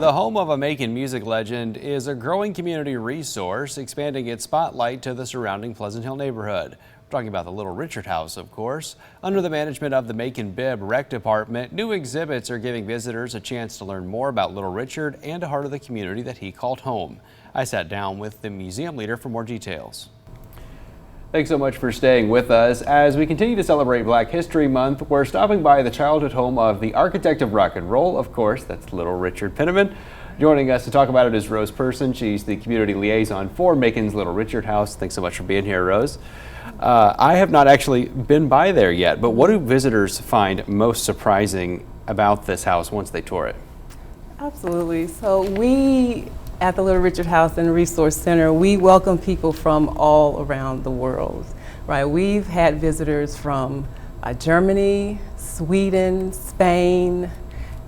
The home of a Macon music legend is a growing community resource, expanding its spotlight to the surrounding Pleasant Hill neighborhood. We're talking about the Little Richard House, of course. Under the management of the Macon Bib Rec Department, new exhibits are giving visitors a chance to learn more about Little Richard and a heart of the community that he called home. I sat down with the museum leader for more details. Thanks so much for staying with us. As we continue to celebrate Black History Month, we're stopping by the childhood home of the architect of rock and roll, of course, that's Little Richard Penniman. Joining us to talk about it is Rose Person. She's the community liaison for Macon's Little Richard House. Thanks so much for being here, Rose. I have not actually been by there yet, but what do visitors find most surprising about this house once they tour it? Absolutely. So we at the Little Richard House and Resource Center, we welcome people from all around the world, right? We've had visitors from Germany, Sweden, Spain,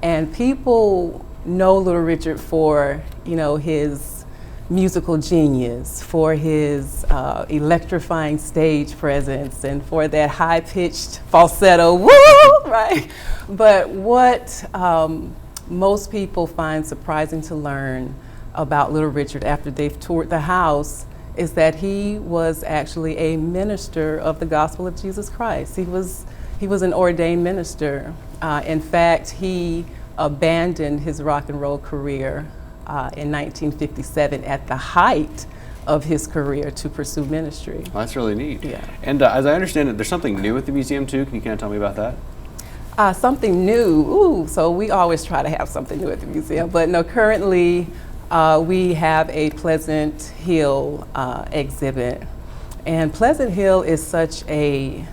and people know Little Richard for, his musical genius, for his electrifying stage presence, and for that high-pitched falsetto, woo, right? But what most people find surprising to learn about Little Richard after they've toured the house is that he was actually a minister of the gospel of Jesus Christ. He was an ordained minister. In fact, he abandoned his rock and roll career in 1957 at the height of his career to pursue ministry. Well, that's really neat. Yeah. And as I understand it, there's something new at the museum too. Can you kind of tell me about that? Something new. So we always try to have something new at the museum, but no, currently we have a Pleasant Hill exhibit, and Pleasant Hill is such a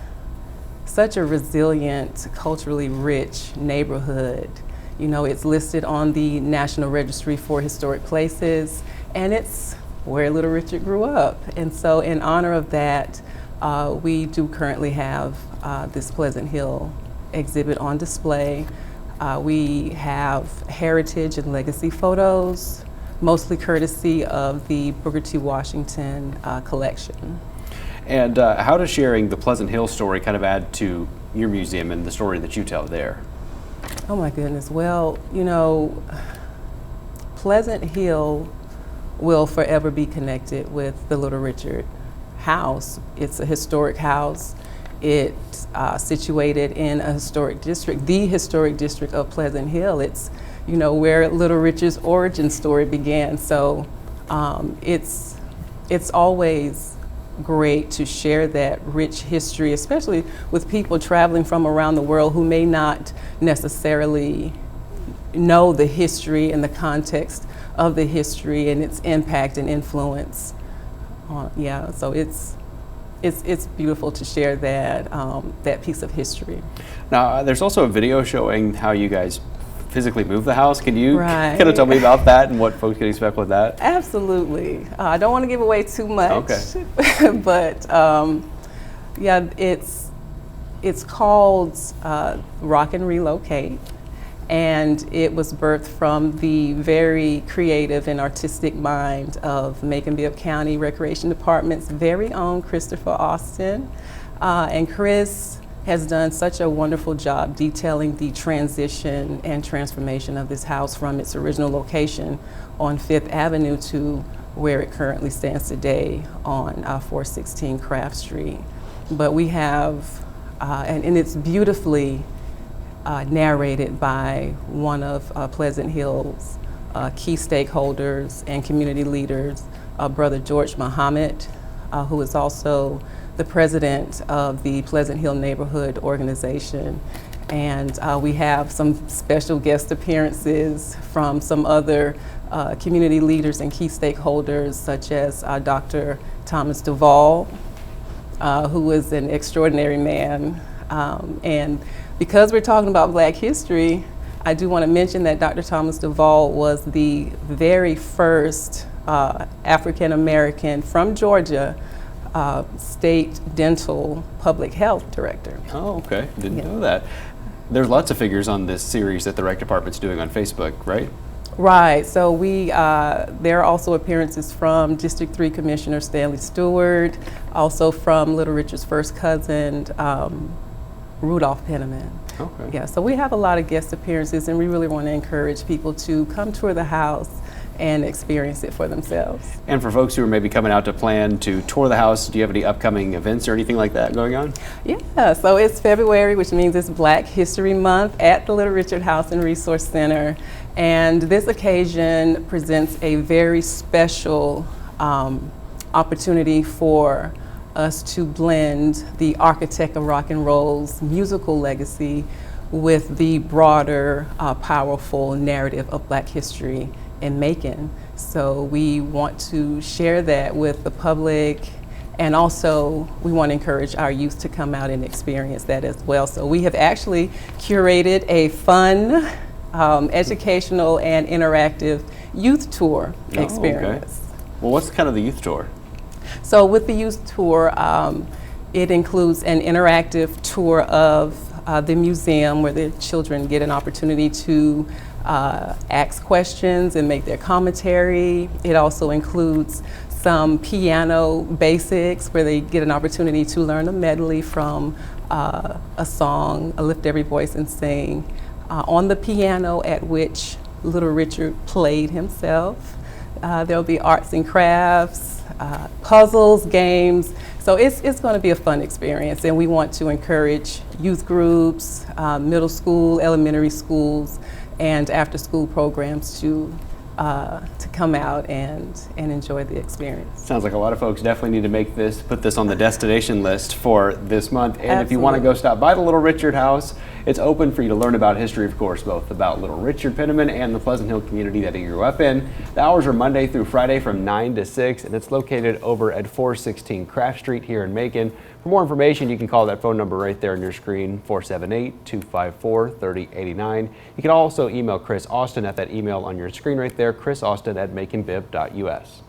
resilient, culturally rich neighborhood. It's listed on the National Registry for Historic Places, and it's where Little Richard grew up. And so in honor of that, we do currently have this Pleasant Hill exhibit on display. We have heritage and legacy photos, mostly courtesy of the Booker T. Washington collection. And how does sharing the Pleasant Hill story kind of add to your museum and the story that you tell there? Oh my goodness. Well, Pleasant Hill will forever be connected with the Little Richard House. It's a historic house. It's situated in a historic district, the historic district of Pleasant Hill. It's where Little Richard's origin story began. So it's always great to share that rich history, especially with people traveling from around the world who may not necessarily know the history and the context of the history and its impact and influence. So it's beautiful to share that piece of history. Now, there's also a video showing how you guys physically move the house. Can you Right. kind of tell me about that and what folks can expect with that? Absolutely. I don't want to give away too much. Okay. But it's called Rock and Relocate, and it was birthed from the very creative and artistic mind of Macon-Bibb County Recreation Department's very own Christopher Austin. And Chris has done such a wonderful job detailing the transition and transformation of this house from its original location on 5th Avenue to where it currently stands today on 416 Craft Street. But we have, and it's beautifully narrated by one of Pleasant Hill's key stakeholders and community leaders, Brother George Muhammad, who is also the president of the Pleasant Hill Neighborhood Organization. And we have some special guest appearances from some other community leaders and key stakeholders, such as Dr. Thomas Duvall, who is an extraordinary man. And because we're talking about Black history, I do want to mention that Dr. Thomas Duvall was the very first African American from Georgia state dental public health director. Oh, okay. Didn't know that. There's lots of figures on this series that the rec department's doing on Facebook, right? Right. So there are also appearances from District 3 Commissioner Stanley Stewart, also from Little Richard's first cousin, Rudolph Penniman. Okay. Yeah, so we have a lot of guest appearances, and we really want to encourage people to come tour the house and experience it for themselves. And for folks who are maybe coming out to plan to tour the house, do you have any upcoming events or anything like that going on? Yeah, so it's February, which means it's Black History Month at the Little Richard House and Resource Center. And this occasion presents a very special opportunity for us to blend the architect of rock and roll's musical legacy with the broader, powerful narrative of Black history in Macon. So we want to share that with the public, and also we want to encourage our youth to come out and experience that as well. So we have actually curated a fun, educational and interactive youth tour experience. Okay. Well, what's kind of the youth tour? So with the youth tour, it includes an interactive tour of the museum where the children get an opportunity to ask questions and make their commentary. It also includes some piano basics where they get an opportunity to learn a medley from a song, a Lift Every Voice and Sing, on the piano at which Little Richard played himself. There'll be arts and crafts, puzzles, games. So it's going to be a fun experience, and we want to encourage youth groups, middle school, elementary schools, and after-school programs to come out and enjoy the experience. Sounds like a lot of folks definitely need to put this on the destination list for this month. And Absolutely. If you want to go stop by the Little Richard House, it's open for you to learn about history, of course, both about Little Richard Penniman and the Pleasant Hill community that he grew up in. The hours are Monday through Friday from 9 to 6, and it's located over at 416 Craft Street here in Macon. For more information, you can call that phone number right there on your screen, 478-254-3089. You can also email Chris Austin at that email on your screen right there, chrisaustin@maconbib.us.